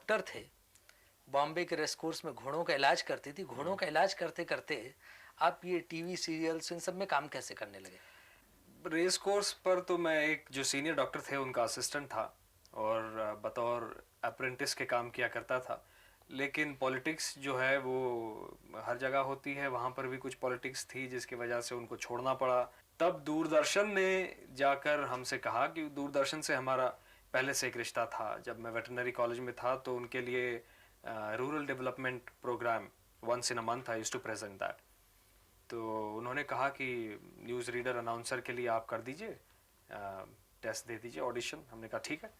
Doctor थे, बॉम्बे के race course में घोड़ों का इलाज करती थी। घोड़ों का इलाज करते करते आप ये टीवी सीरियल्स इन सब में काम कैसे करने लगे? रेस कोर्स पर तो मैं एक जो सीनियर डॉक्टर थे उनका असिस्टेंट था और बतौर अप्रेंटिस के काम किया करता था। लेकिन पॉलिटिक्स जो है वो हर जगह होती है, वहाँ पर भी कुछ पॉलिटिक्स थी जिसकी वजह से उनको छोड़ना पड़ा। तब दूरदर्शन ने जाकर हमसे कहा कि दूरदर्शन से हमारा पहले से एक रिश्ता था। जब मैं वेटरनरी कॉलेज में था तो उनके लिए rural development programme once in a month I used to present that. तो उन्होंने कहा कि न्यूज़ रीडर अनाउंसर के लिए आप कर दीजिए, टेस्ट दे दीजिए, ऑडिशन। हमने कहा ठीक है।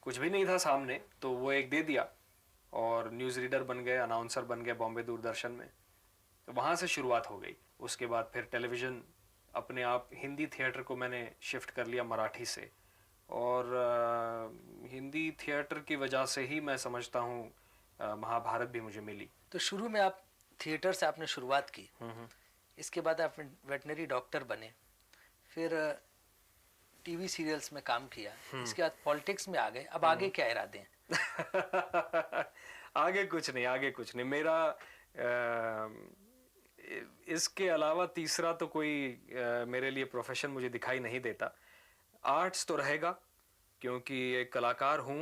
कुछ भी नहीं था सामने, तो वो एक दे दिया और न्यूज़ रीडर बन गए, अनाउंसर बन गए बॉम्बे दूरदर्शन में। तो वहाँ से शुरुआत हो गई। उसके बाद फिर टेलीविज़न अपने आप, हिंदी थिएटर को मैंने शिफ्ट कर लिया मराठी से, और हिंदी थिएटर की वजह से ही मैं समझता हूँ महाभारत भी मुझे मिली। तो शुरू में आप थिएटर से आपने शुरुआत की, इसके बाद आप वेटनरी डॉक्टर बने, फिर टीवी सीरियल्स में काम किया, इसके बाद पॉलिटिक्स में आ गए। अब आगे क्या इरादे हैं? आगे कुछ नहीं, आगे कुछ नहीं। मेरा इसके अलावा तीसरा तो कोई मेरे लिए प्रोफेशन मुझे दिखाई नहीं देता। आर्ट्स तो रहेगा, क्योंकि एक कलाकार हूँ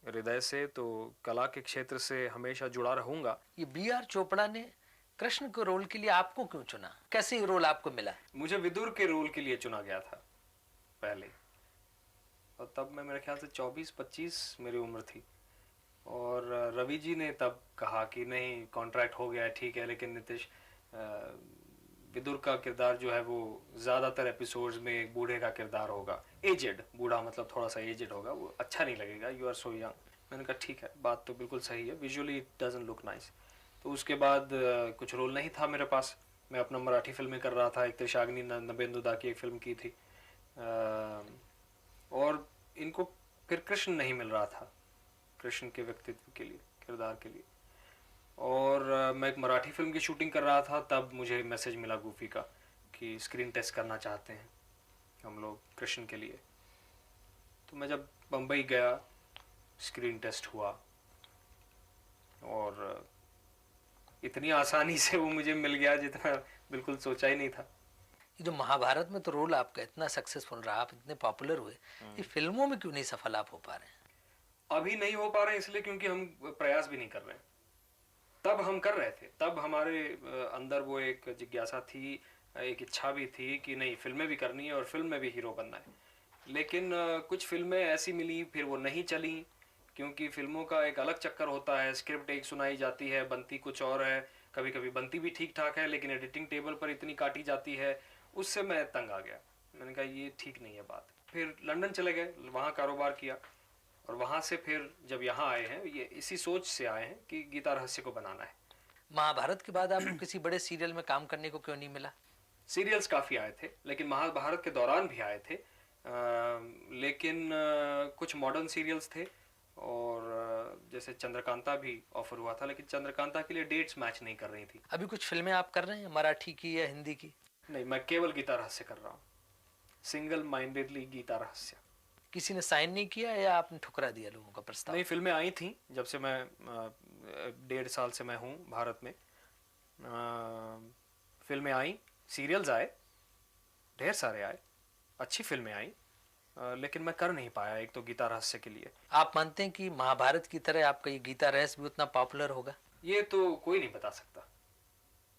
हृदय से, तो कला के क्षेत्र से हमेशा जुड़ा रहूंगा। ये बी.आर. चोपड़ा ने कृष्ण के रोल के लिए आपको क्यों चुना? कैसे ये रोल आपको मिला? मुझे विदुर के रोल के लिए चुना गया था पहले, और तब मैं, मेरे ख्याल से 24-25 मेरी उम्र थी। और रवि जी ने तब कहा कि नहीं, कॉन्ट्रैक्ट हो गया है, ठीक है, लेकिन नीतीश, विदुर का किरदार जो है वो ज़्यादातर एपिसोड्स में एक बूढ़े का किरदार होगा, एजेड, बूढ़ा मतलब थोड़ा सा एजेड होगा, वो अच्छा नहीं लगेगा, यू आर सो यंग। मैंने कहा ठीक है, बात तो बिल्कुल सही है, visually it doesn't look nice. तो उसके बाद कुछ रोल नहीं था मेरे पास। मैं अपना मराठी फिल्में कर रहा था, एक त्रिशाग्नि नबेंदुदा की एक फिल्म की थी, और इनको फिर कृष्ण नहीं मिल रहा था, कृष्ण के व्यक्तित्व के लिए, किरदार के लिए। और मैं एक मराठी फिल्म की शूटिंग कर रहा था, तब मुझे मैसेज मिला गूफी का कि स्क्रीन टेस्ट करना चाहते हैं हम लोग कृष्ण के लिए। तो मैं जब बम्बई गया, स्क्रीन टेस्ट हुआ, और इतनी आसानी से वो मुझे मिल गया जितना बिल्कुल सोचा ही नहीं था। ये जो महाभारत में तो रोल आपका इतना सक्सेसफुल रहा, आप इतने पॉपुलर हुए, ये फिल्मों में क्यों नहीं सफल आप हो पा रहे हैं? अभी नहीं हो पा रहे हैं इसलिए क्योंकि हम प्रयास भी नहीं कर रहे हैं। तब हम कर रहे थे, तब हमारे अंदर वो एक जिज्ञासा थी, एक इच्छा भी थी कि नहीं, फिल्में भी करनी है और फिल्म में भी हीरो बनना है। लेकिन कुछ फिल्में ऐसी मिली, फिर वो नहीं चली, क्योंकि फिल्मों का एक अलग चक्कर होता है। स्क्रिप्ट एक सुनाई जाती है, बनती कुछ और है, कभी कभी बनती भी ठीक ठाक है, लेकिन एडिटिंग टेबल पर इतनी काटी जाती है, उससे मैं तंग आ गया। मैंने कहा ये ठीक नहीं है बात। फिर लंदन चले गए, वहाँ कारोबार किया, और वहाँ से फिर जब यहाँ आए हैं, ये इसी सोच से आए हैं कि गीता रहस्य को बनाना है। महाभारत के बाद आपको किसी बड़े सीरियल में काम करने को क्यों नहीं मिला? सीरियल्स काफ़ी आए थे, लेकिन महाभारत के दौरान भी आए थे, लेकिन कुछ मॉडर्न सीरियल्स थे, और जैसे चंद्रकांता भी ऑफर हुआ था, लेकिन चंद्रकांता के लिए डेट्स मैच नहीं कर रही थी। अभी कुछ फिल्में आप कर रहे हैं, मराठी की या हिंदी की? नहीं, मैं केवल गीता रहस्य कर रहा हूँ, सिंगल माइंडेडली गीता रहस्य। किसी ने साइन नहीं किया या आपने ठुकरा दिया लोगों का प्रस्ताव? नहीं, फिल्में आई थी जब से मैं 1.5 साल से मैं हूँ भारत में। फिल्में आई, सीरियल्स आए, ढेर सारे आए, अच्छी फिल्में आई, लेकिन मैं कर नहीं पाया, एक तो गीता रहस्य के लिए। आप मानते हैं कि महाभारत की तरह आपका ये गीता रहस्य भी उतना पॉपुलर होगा? ये तो कोई नहीं बता सकता,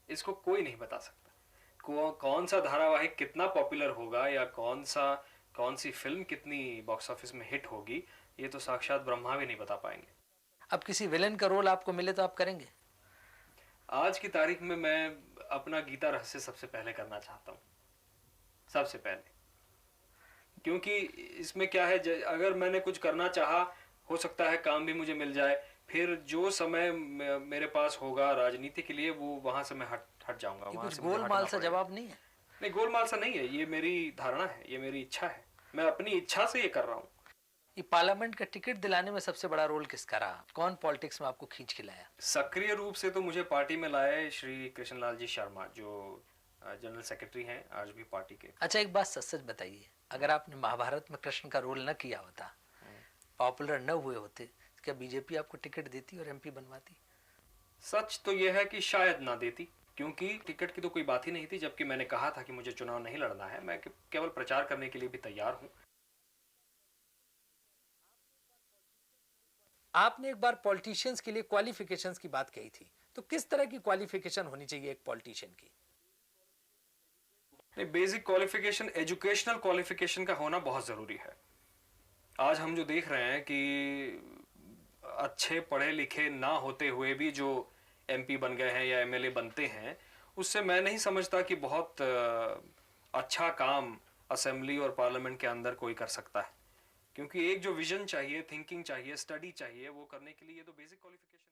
इसको कोई नहीं बता सकता। कौन सा धारावाहिक कितना पॉपुलर होगा, या कौन सी फिल्म कितनी बॉक्स ऑफिस में हिट होगी, ये तो साक्षात ब्रह्मा भी नहीं बता पाएंगे। अब किसी विलेन का रोल आपको मिले तो आप करेंगे? आज की तारीख में मैं अपना गीता रहस्य सबसे पहले करना चाहता हूँ, सबसे पहले। क्योंकि इसमें क्या है, अगर मैंने कुछ करना चाहा, हो सकता है काम भी मुझे मिल जाए, फिर जो समय मेरे पास होगा राजनीति के लिए, वो वहां से मैं हट जाऊंगा। ये वहां कुछ से मुझे गोलमाल हटना सा पड़ेगा। जवाब नहीं है? नहीं, गोलमाल सा नहीं है, ये मेरी धारणा है, ये मेरी इच्छा है, मैं अपनी इच्छा से ये कर रहा हूँ। ये पार्लियामेंट का टिकट दिलाने में सबसे बड़ा रोल किसका रहा? कौन पॉलिटिक्स में आपको खींच के लाया? सक्रिय रूप से तो मुझे पार्टी में लाए श्री कृष्णलाल जी शर्मा, जो जनरल सेक्रेटरी हैं आज भी पार्टी के। अच्छा, एक बात सच सच बताइए, अगर आपने महाभारत में कृष्ण का रोल न किया होता, पॉपुलर न हुए होते, क्या बीजेपी आपको टिकट देती और एमपी बनवाती? सच तो यह है कि शायद ना देती, क्योंकि टिकट की तो कोई बात ही नहीं थी। जबकि मैंने कहा था कि मुझे चुनाव नहीं लड़ना है, मैं केवल प्रचार करने के लिए भी तैयार हूं। आपने एक बार पॉलिटिशियंस के लिए क्वालिफिकेशंस की बात कही थी, तो किस तरह की क्वालिफिकेशन होनी चाहिए एक पॉलिटिशियन की? बेसिक क्वालिफिकेशन, एजुकेशनल क्वालिफिकेशन का होना बहुत ज़रूरी है। आज हम जो देख रहे हैं कि अच्छे पढ़े लिखे ना होते हुए भी जो एमपी बन गए हैं या एमएलए बनते हैं, उससे मैं नहीं समझता कि बहुत अच्छा काम असेंबली और पार्लियामेंट के अंदर कोई कर सकता है। क्योंकि एक जो विजन चाहिए, थिंकिंग चाहिए, स्टडी चाहिए, वो करने के लिए ये तो बेसिक क्वालिफिकेशन